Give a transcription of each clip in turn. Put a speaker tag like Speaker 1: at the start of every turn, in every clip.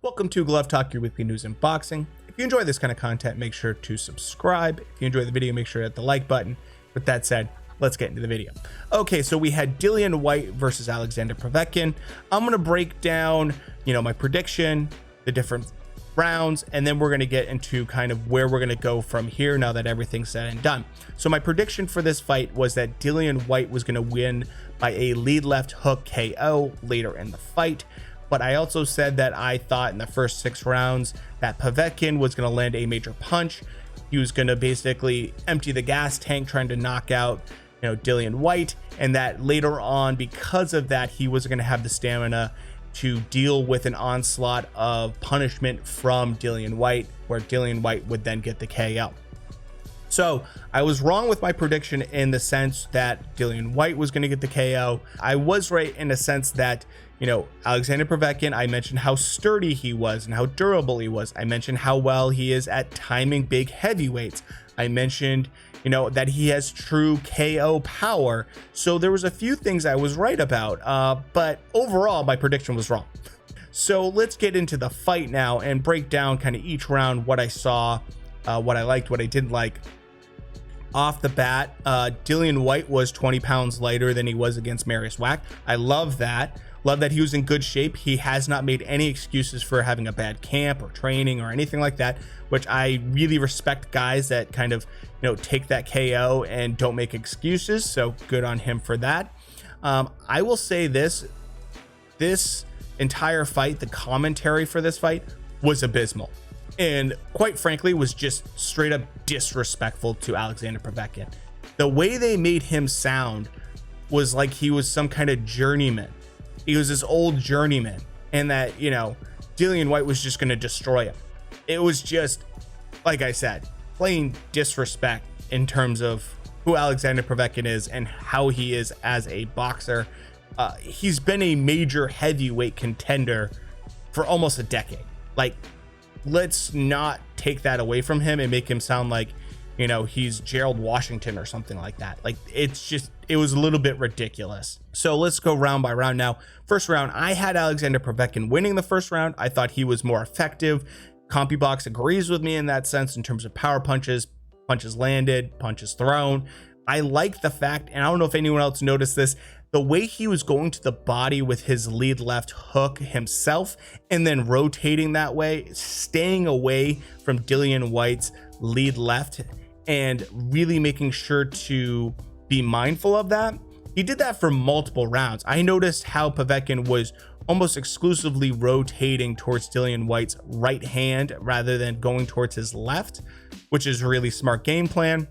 Speaker 1: Welcome to Glove Talk, your weekly news in boxing. If you enjoy this kind of content, make sure to subscribe. If you enjoy the video, make sure to hit the like button. With that said, let's get into the video. Okay, so we had Dillian Whyte versus Alexander Povetkin. I'm going to break down, my prediction, the different rounds, and then we're going to get into kind of where we're going to go from here now that everything's said and done. So my prediction for this fight was that Dillian Whyte was going to win by a lead left hook KO later in the fight. But I also said that I thought in the first 6 rounds that Povetkin was going to land a major punch. He was going to basically empty the gas tank trying to knock out, Dillian Whyte, and that later on, because of that, he was going to have the stamina to deal with an onslaught of punishment from Dillian Whyte, where Dillian Whyte would then get the KO. So I was wrong with my prediction in the sense that Dillian Whyte was going to get the KO. I was right in the sense that, Alexander Povetkin, I mentioned how sturdy he was and how durable he was. I mentioned how well he is at timing big heavyweights. I mentioned, that he has true KO power. So there was a few things I was right about, but overall my prediction was wrong. So let's get into the fight now and break down kind of each round, what I saw, what I liked, what I didn't like. Off the bat, Dillian Whyte was 20 pounds lighter than he was against Marius Wack. I love that. Love that he was in good shape. He has not made any excuses for having a bad camp or training or anything like that, which I really respect guys that kind of, take that KO and don't make excuses. So good on him for that. I will say this entire fight, the commentary for this fight was abysmal. And quite frankly, was just straight up disrespectful to Alexander Povetkin. The way they made him sound was like he was some kind of journeyman. He was this old journeyman, and that, Dillian Whyte was just going to destroy him. It was just, like I said, plain disrespect in terms of who Alexander Povetkin is and how he is as a boxer. He's been a major heavyweight contender for almost a decade. Like, let's not take that away from him and make him sound like, he's Gerald Washington or something like that. Like, it was a little bit ridiculous. So let's go round by round now. First round, I had Alexander Povetkin winning the first round. I thought he was more effective. CompuBox agrees with me in that sense in terms of power punches, punches landed, punches thrown. I like the fact, and I don't know if anyone else noticed this, the way he was going to the body with his lead left hook himself and then rotating that way, staying away from Dillian Whyte's lead left and really making sure to be mindful of that. He did that for multiple rounds. I noticed how Povetkin was almost exclusively rotating towards Dillian Whyte's right hand rather than going towards his left, which is a really smart game plan.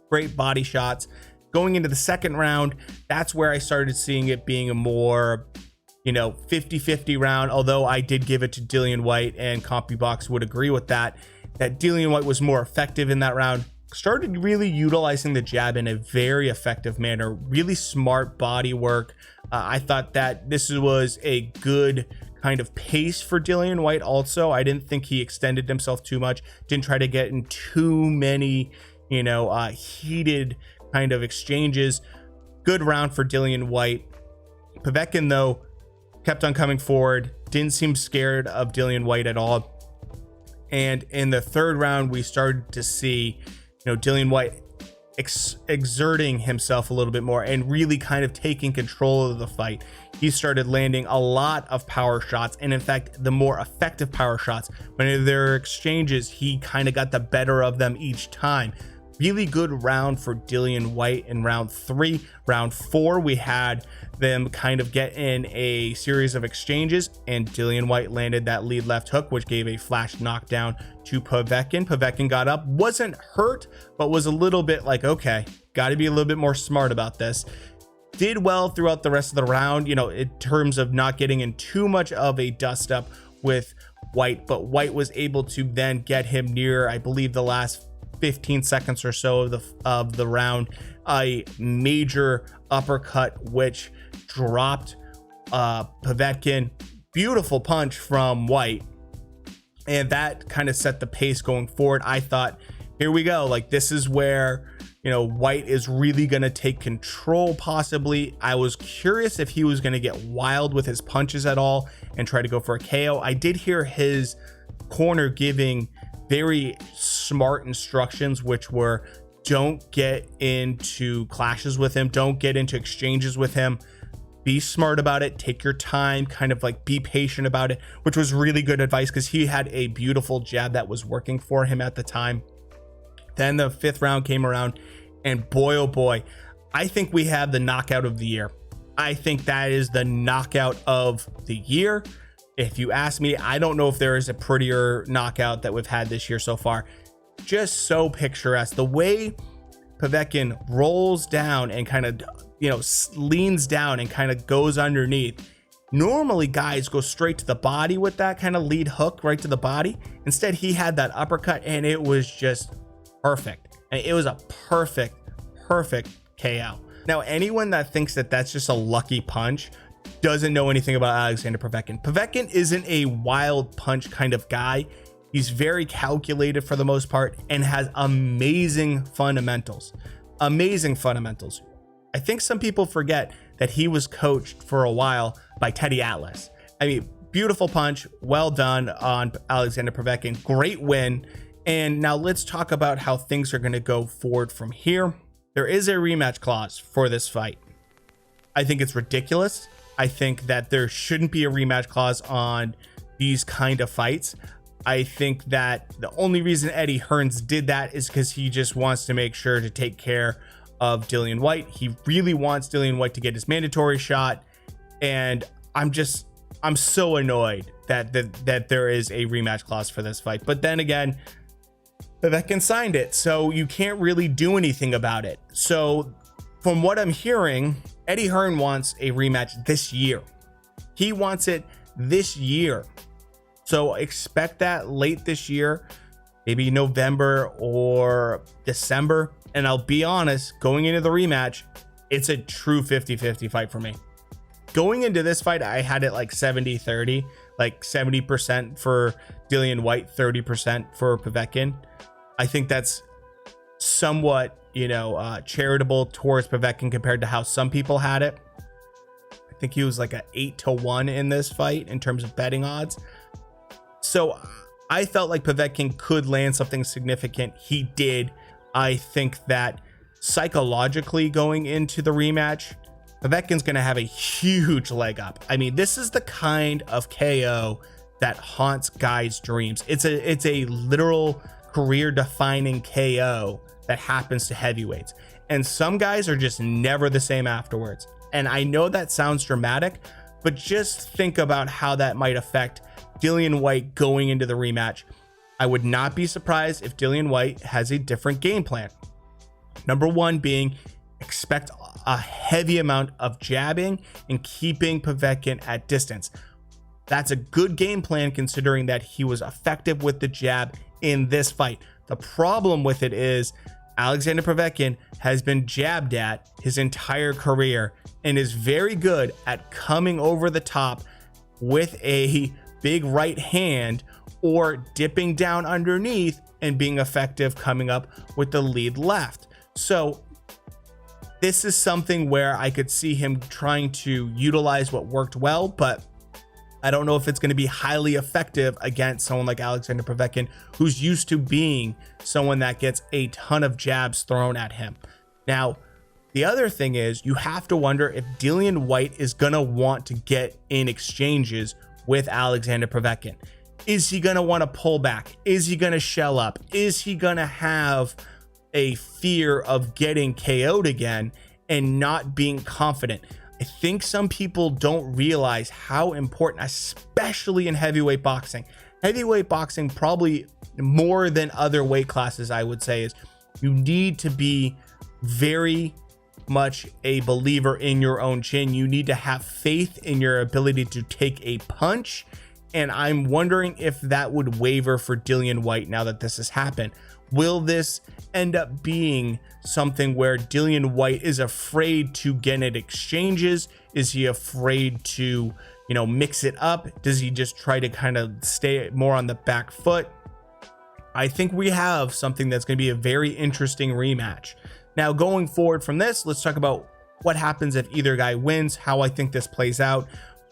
Speaker 1: Great body shots. Going into the second round, that's where I started seeing it being a more, 50-50 round, although I did give it to Dillian Whyte, and CompuBox would agree with that Dillian Whyte was more effective in that round. Started really utilizing the jab in a very effective manner, really smart body work. I thought that this was a good kind of pace for Dillian Whyte also. I didn't think he extended himself too much, didn't try to get in too many, heated kind of exchanges. Good round for Dillian Whyte. Povetkin, though, kept on coming forward, didn't seem scared of Dillian Whyte at all. And in the third round, we started to see, Dillian Whyte exerting himself a little bit more and really kind of taking control of the fight. He started landing a lot of power shots, and in fact, the more effective power shots. When there were exchanges, he kind of got the better of them each time. Really good round for Dillian Whyte in round 3. Round 4, we had them kind of get in a series of exchanges, and Dillian Whyte landed that lead left hook, which gave a flash knockdown to Povetkin. Povetkin got up, wasn't hurt, but was a little bit like, okay, got to be a little bit more smart about this. Did well throughout the rest of the round, in terms of not getting in too much of a dust up with Whyte, but Whyte was able to then get him near, I believe, the last 15 seconds or so of the round, a major uppercut which dropped Povetkin. Beautiful punch from Whyte, and that kind of set the pace going forward. I thought, here we go, like, this is where Whyte is really going to take control possibly. I was curious if he was going to get wild with his punches at all and try to go for a KO. I did hear his corner giving very smart instructions, which were don't get into clashes with him, don't get into exchanges with him, be smart about it, take your time, kind of like be patient about it, which was really good advice because he had a beautiful jab that was working for him at the time. Then the 5th round came around, and boy, oh boy, I think we have the knockout of the year. I think that is the knockout of the year. If you ask me, I don't know if there is a prettier knockout that we've had this year so far. Just so picturesque. The way Povetkin rolls down and kind of, leans down and kind of goes underneath. Normally guys go straight to the body with that kind of lead hook right to the body. Instead, he had that uppercut, and it was just perfect. And it was a perfect KO. Now, anyone that thinks that that's just a lucky punch doesn't know anything about Alexander Povetkin. Povetkin isn't a wild punch kind of guy. He's very calculated for the most part and has amazing fundamentals. I think some people forget that he was coached for a while by Teddy Atlas. I mean, beautiful punch. Well done on Alexander Povetkin. Great win. And now let's talk about how things are going to go forward from here. There is a rematch clause for this fight. I think it's ridiculous. I think that there shouldn't be a rematch clause on these kind of fights. I think that the only reason Eddie Hearns did that is because he just wants to make sure to take care of Dillian Whyte. He really wants Dillian Whyte to get his mandatory shot. And I'm so annoyed that there is a rematch clause for this fight. But then again, Povetkin signed it, so you can't really do anything about it. So from what I'm hearing, Eddie Hearn wants a rematch this year. He wants it this year. So expect that late this year, maybe November or December. And I'll be honest, going into the rematch, it's a true 50-50 fight for me. Going into this fight, I had it like 70-30, like 70% for Dillian Whyte, 30% for Povetkin. I think that's somewhat, charitable towards Povetkin compared to how some people had it. I think he was like a 8-1 in this fight in terms of betting odds. So I felt like Povetkin could land something significant. He did. I think that psychologically going into the rematch, Povetkin's going to have a huge leg up. I mean, this is the kind of KO that haunts guys' dreams. It's a literal career-defining KO that happens to heavyweights. And some guys are just never the same afterwards. And I know that sounds dramatic, but just think about how that might affect Dillian Whyte going into the rematch. I would not be surprised if Dillian Whyte has a different game plan. Number one being, expect a heavy amount of jabbing and keeping Povetkin at distance. That's a good game plan considering that he was effective with the jab in this fight. The problem with it is Alexander Povetkin has been jabbed at his entire career and is very good at coming over the top with a big right hand or dipping down underneath and being effective coming up with the lead left. So this is something where I could see him trying to utilize what worked well, but I don't know if it's going to be highly effective against someone like Alexander Povetkin, who's used to being someone that gets a ton of jabs thrown at him. Now, the other thing is you have to wonder if Dillian Whyte is going to want to get in exchanges with Alexander Povetkin. Is he going to want to pull back? Is he going to shell up? Is he going to have a fear of getting KO'd again and not being confident? I think some people don't realize how important, especially in heavyweight boxing. Heavyweight boxing, probably more than other weight classes, I would say, is you need to be very much a believer in your own chin. You need to have faith in your ability to take a punch. And I'm wondering if that would waver for Dillian Whyte now that this has happened. Will this end up being something where Dillian Whyte is afraid to get in exchanges? Is he afraid to, mix it up? Does he just try to kind of stay more on the back foot? I think we have something that's going to be a very interesting rematch. Now, going forward from this, let's talk about what happens if either guy wins, how I think this plays out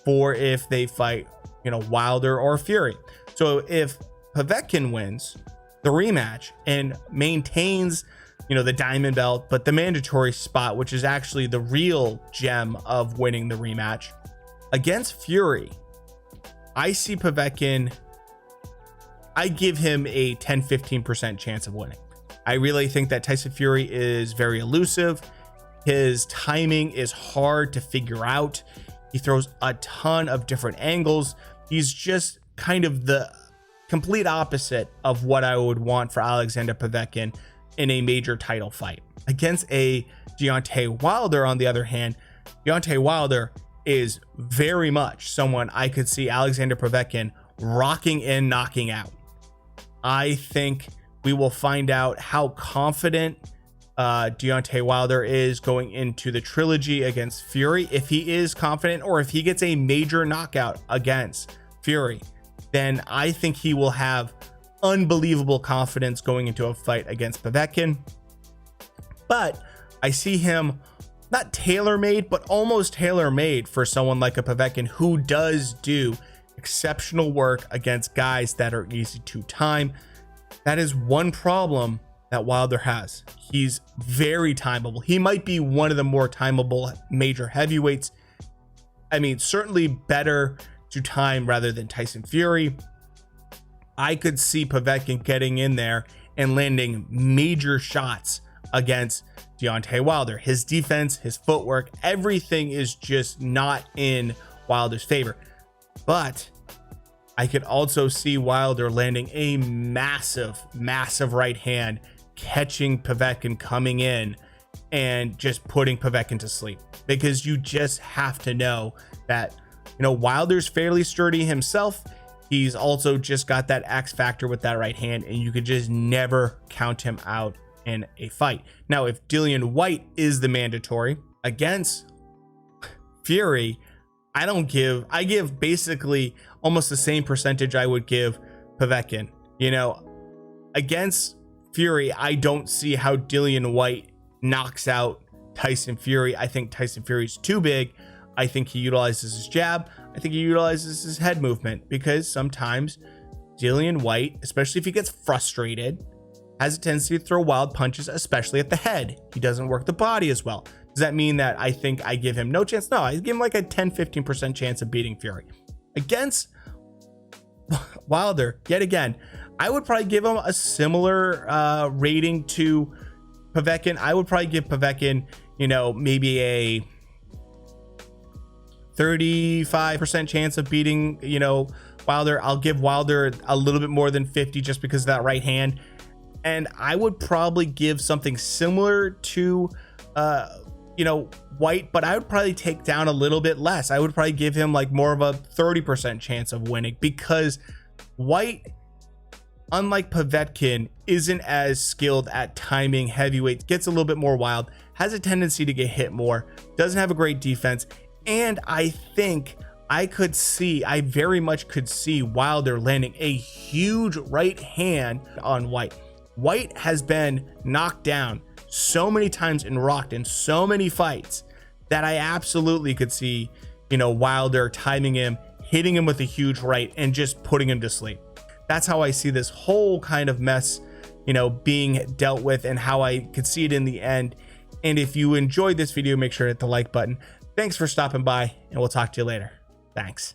Speaker 1: for if they fight, Wilder or Fury. So if Povetkin wins the rematch and maintains, the diamond belt, but the mandatory spot, which is actually the real gem of winning the rematch against Fury, I see Povetkin, I give him a 10-15% chance of winning. I really think that Tyson Fury is very elusive. His timing is hard to figure out. He throws a ton of different angles. He's just kind of the complete opposite of what I would want for Alexander Povetkin in a major title fight. Against a Deontay Wilder, on the other hand, Deontay Wilder is very much someone I could see Alexander Povetkin rocking in, knocking out. I think we will find out how confident Deontay Wilder is going into the trilogy against Fury. If he is confident, or if he gets a major knockout against Fury, then I think he will have unbelievable confidence going into a fight against Povetkin. But I see him not tailor-made, but almost tailor-made for someone like a Povetkin who does do exceptional work against guys that are easy to time. That is one problem that Wilder has. He's very timeable. He might be one of the more timeable major heavyweights. I mean, certainly better to time rather than Tyson Fury. I could see Povetkin getting in there and landing major shots against Deontay Wilder. His defense, his footwork, everything is just not in Wilder's favor. But I could also see Wilder landing a massive right hand, catching Povetkin coming in and just putting Povetkin to sleep, because you just have to know that, Wilder's fairly sturdy himself. He's also just got that X factor with that right hand, and you could just never count him out in a fight. Now, if Dillian Whyte is the mandatory against Fury, I give basically almost the same percentage I would give Povetkin. Against Fury, I don't see how Dillian Whyte knocks out Tyson Fury. I think Tyson Fury's too big. I think he utilizes his jab. I think he utilizes his head movement, because sometimes Dillian Whyte, especially if he gets frustrated, has a tendency to throw wild punches, especially at the head. He doesn't work the body as well. Does that mean that I think I give him no chance? No, I give him like a 10-15% chance of beating Fury. Against Wilder, yet again, I would probably give him a similar rating to Povetkin. I would probably give Povetkin, maybe a 35% chance of beating, Wilder. I'll give Wilder a little bit more than 50 just because of that right hand. And I would probably give something similar to, Whyte, but I would probably take down a little bit less. I would probably give him like more of a 30% chance of winning, because Whyte, unlike Povetkin, isn't as skilled at timing heavyweights, gets a little bit more wild, has a tendency to get hit more, doesn't have a great defense. And I think I very much could see Wilder landing a huge right hand on Whyte. Whyte has been knocked down so many times and rocked in so many fights that I absolutely could see, Wilder timing him, hitting him with a huge right, and just putting him to sleep. That's how I see this whole kind of mess, being dealt with, and how I could see it in the end. And if you enjoyed this video, make sure to hit the like button. Thanks for stopping by, and we'll talk to you later. Thanks.